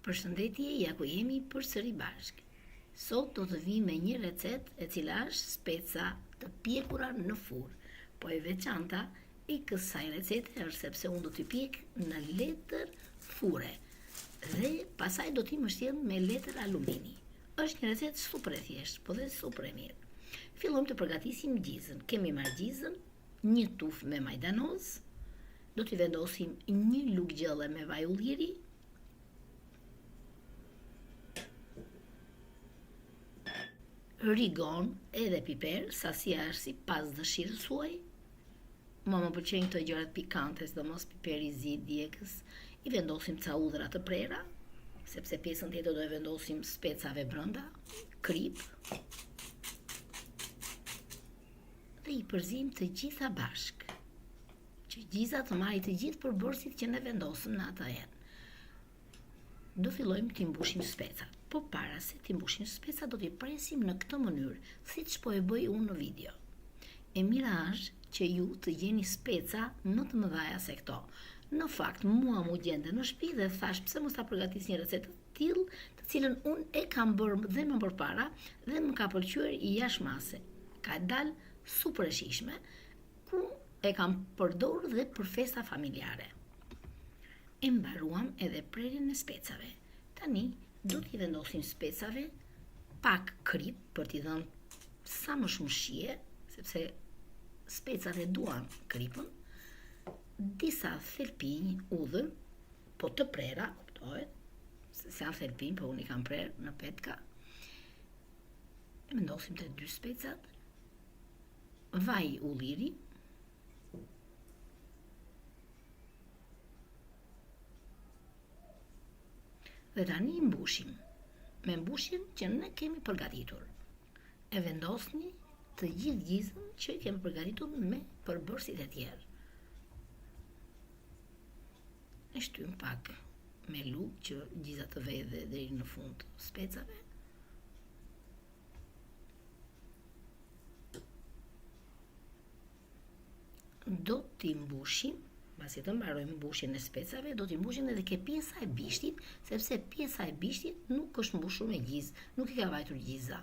Përshëndetje, ja ku jemi përsëri bashkë. Sot do të vi me një recet e cila është speca të pjekura në furrë. Po e veçanta i kësaj recete është sepse unë do t'i pjek në letër furre dhe pasaj do t'i mbështjell me letër alumini. Është një recetë super e thjeshtë, po dhe super e mirë. Fillojmë të përgatisim gjizën. Kemi marrë gjizën, një tufë me majdanoz, do t'i vendosim një lugë gjelle me vaj ulliri, rigon edhe piper, sasia është sipas dëshirës suaj. Më pëlqejnë këto gjërat pikante, sidomos piperi i zi, djegës. I vendosim ca udhra të prera, sepse pjesën tjetër do e vendosim specave brenda, krip. Dhe i përzim të gjitha bashkë, që gjizat të marrin të gjithë përbërësit që ne vendosëm në atë herë. Do fillojmë t'i mbushim specat. Po para se t'i mbushim specat, do t'i presim në këtë mënyrë, siç po e bëj unë në video. E mira është që ju të gjeni speca më të mëdhaja se këto. Në fakt, mua mu gjende në shtëpi dhe thash pse mos ta përgatis një recetë të tillë, të cilën unë e kam bërë dhe më përpara dhe më ka pëlqyer i jashtëmase. Ka dalë super e shijshme, ku e kam përdorur dhe për festa familjare. E mbaruam edhe prerjen e specave. Tani do t'i vendosim specave pak krip për t'i dhënë sa më shumë shije, sepse specat e duan kripën, disa thelpinj udhër, po të prera, kuptohet, se janë thelpinj, po unë i kam prerë në petka. E vendosim të dy specat, vaj ulliri, dhe tani i mbushim me mbushjen që ne kemi përgatitur. E vendosni të gjithë gjizën që kemi përgatitur me përbërësit e tjerë. E shtym pak me lugë që gjiza të vejë deri në fund specave. Do t'i mbushim. Pasi të mbarojmë mbushjen e specave, do t'i mbushim edhe ke pjesa e bishtit, sepse pjesa e bishtit nuk është mbushur me gjizë, nuk i ka vajtur gjiza.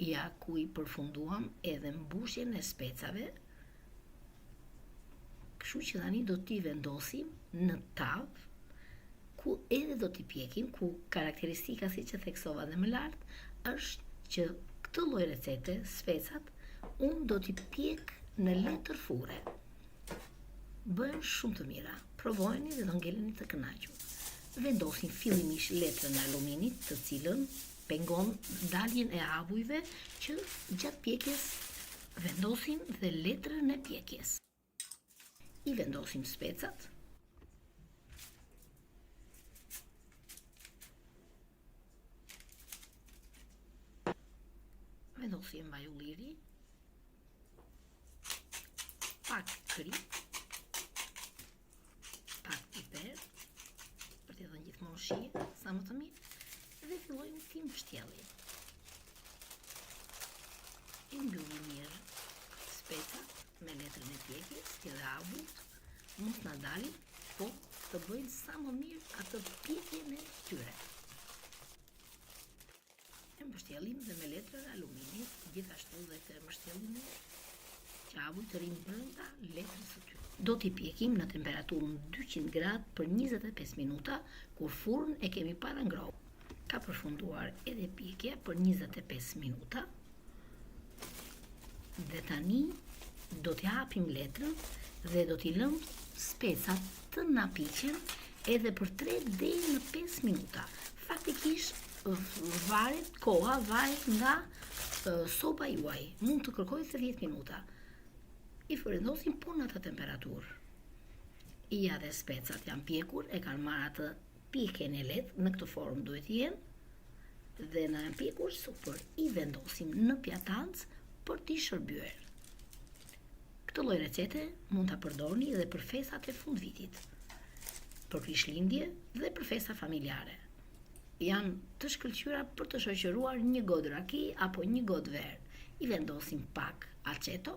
Ja ku i përfunduam edhe mbushjen e specave, kështu që tani do t'i vendosim në tavë, ku edhe do t'i pjekim, ku karakteristika si që theksova dhe më lartë, është që këtë lloj recete, specat, unë do t'i pjek në letër furre. Bëhen shumë të mira, provojeni dhe do ngeleni të kënaqur. Vendosim fillimisht letrën e aluminit, të cilën pengon daljen e avujve që gjatë pjekjes vendosim dhe letrën e pjekjes. I vendosim specat. Vendosim vaj ulliri, pak krip, për t'i dhënë gjithmonë shije, sa më të mirë, dhe fillojmë t'i mbështjellim. I mbyllim mirë specat me letrën e pjekjes, që dhe avujt mos na dalin, po të bëjnë sa më mirë atë pjekjen e tyre. E mbështjellim dhe me letrën e aluminit, gjithashtu dhe të mbështjellim që avujt të rinë brenda letrës së tyre. Do t'i pjekim në temperaturën 200 gradë për 25 minuta, kur furrën e kemi para ngrohur. Ka përfunduar edhe pjekja për 25 minuta. Dhe tani do t'i hapim letrën dhe do t'i lëmë specat të na piqen edhe për 3 deri në 5 minuta. Faktikisht koha varet nga sopa juaj. Mund të kërkojë 10 minuta. I vendosim po në atë temperaturë. Ja dhe specat janë pjekur, e kanë marrë atë pjekjen e lehtë, në këtë formë duhet jenë, dhe na janë pjekur super. I vendosim në pjatancë për t'i shërbyer. Këtë lloj recete mund ta përdorni edhe për festat e fundvitit, për krishtlindje dhe për festa familjare. Janë të shkëlqyera për të shoqëruar një gotë raki apo një gotë verë. I vendosim pak aceto,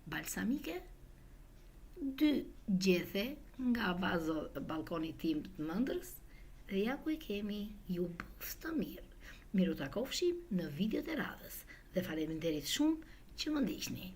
balsamike, ty gjethe nga baza balkonit tim të mëndrës, dhe ja ku e kemi, ju bëf të mirë. Miru takofshim në videot e radhës dhe faleminderit shumë që më ndiqni.